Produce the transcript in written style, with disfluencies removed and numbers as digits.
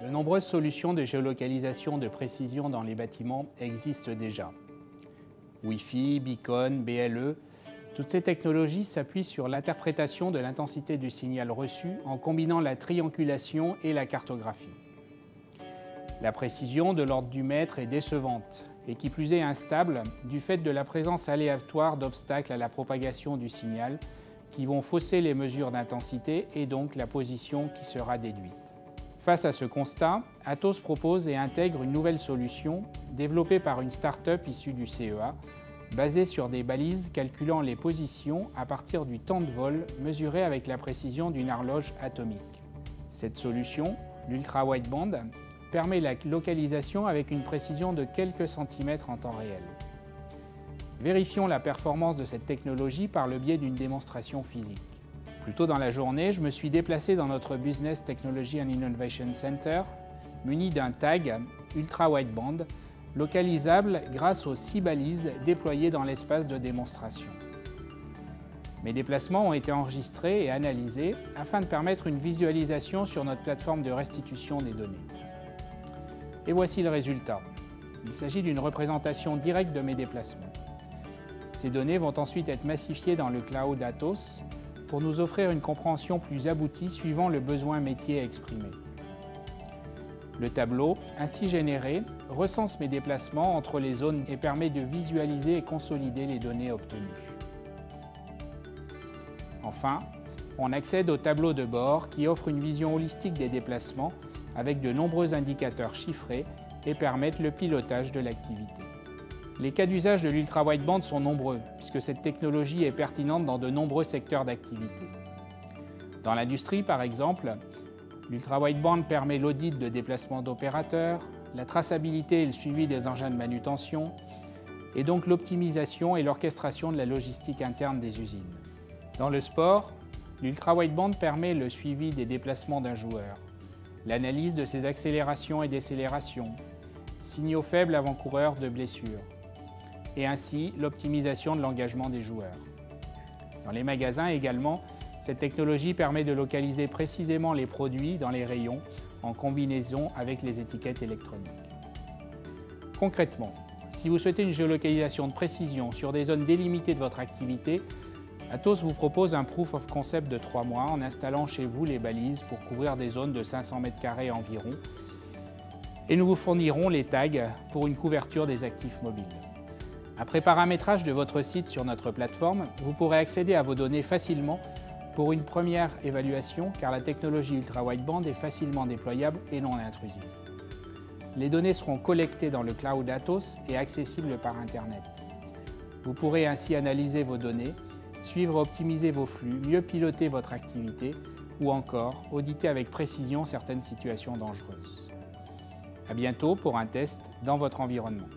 De nombreuses solutions de géolocalisation de précision dans les bâtiments existent déjà. Wi-Fi, beacon, BLE, toutes ces technologies s'appuient sur l'interprétation de l'intensité du signal reçu en combinant la triangulation et la cartographie. La précision de l'ordre du mètre est décevante et qui plus est instable du fait de la présence aléatoire d'obstacles à la propagation du signal qui vont fausser les mesures d'intensité et donc la position qui sera déduite. Face à ce constat, Atos propose et intègre une nouvelle solution développée par une start-up issue du CEA, basée sur des balises calculant les positions à partir du temps de vol mesuré avec la précision d'une horloge atomique. Cette solution, l'ultra-wideband, permet la localisation avec une précision de quelques centimètres en temps réel. Vérifions la performance de cette technologie par le biais d'une démonstration physique. Plus tôt dans la journée, je me suis déplacé dans notre Business Technology and Innovation Center, muni d'un tag ultra-wideband, localisable grâce aux 6 balises déployées dans l'espace de démonstration. Mes déplacements ont été enregistrés et analysés afin de permettre une visualisation sur notre plateforme de restitution des données. Et voici le résultat. Il s'agit d'une représentation directe de mes déplacements. Ces données vont ensuite être massifiées dans le cloud Atos pour nous offrir une compréhension plus aboutie suivant le besoin métier exprimé. Le tableau, ainsi généré, recense mes déplacements entre les zones et permet de visualiser et consolider les données obtenues. Enfin, on accède au tableau de bord qui offre une vision holistique des déplacements avec de nombreux indicateurs chiffrés et permettent le pilotage de l'activité. Les cas d'usage de l'ultra-wideband sont nombreux, puisque cette technologie est pertinente dans de nombreux secteurs d'activité. Dans l'industrie, par exemple, l'ultra-wideband permet l'audit de déplacements d'opérateurs, la traçabilité et le suivi des engins de manutention, et donc l'optimisation et l'orchestration de la logistique interne des usines. Dans le sport, l'ultra-wideband permet le suivi des déplacements d'un joueur, l'analyse de ses accélérations et décélérations, signaux faibles avant-coureurs de blessures, et ainsi l'optimisation de l'engagement des joueurs. Dans les magasins également, cette technologie permet de localiser précisément les produits dans les rayons en combinaison avec les étiquettes électroniques. Concrètement, si vous souhaitez une géolocalisation de précision sur des zones délimitées de votre activité, Atos vous propose un Proof of Concept de 3 mois en installant chez vous les balises pour couvrir des zones de 500 m² environ, et nous vous fournirons les tags pour une couverture des actifs mobiles. Après paramétrage de votre site sur notre plateforme, vous pourrez accéder à vos données facilement pour une première évaluation car la technologie ultra-wideband est facilement déployable et non intrusive. Les données seront collectées dans le cloud Atos et accessibles par Internet. Vous pourrez ainsi analyser vos données, suivre et optimiser vos flux, mieux piloter votre activité ou encore auditer avec précision certaines situations dangereuses. À bientôt pour un test dans votre environnement.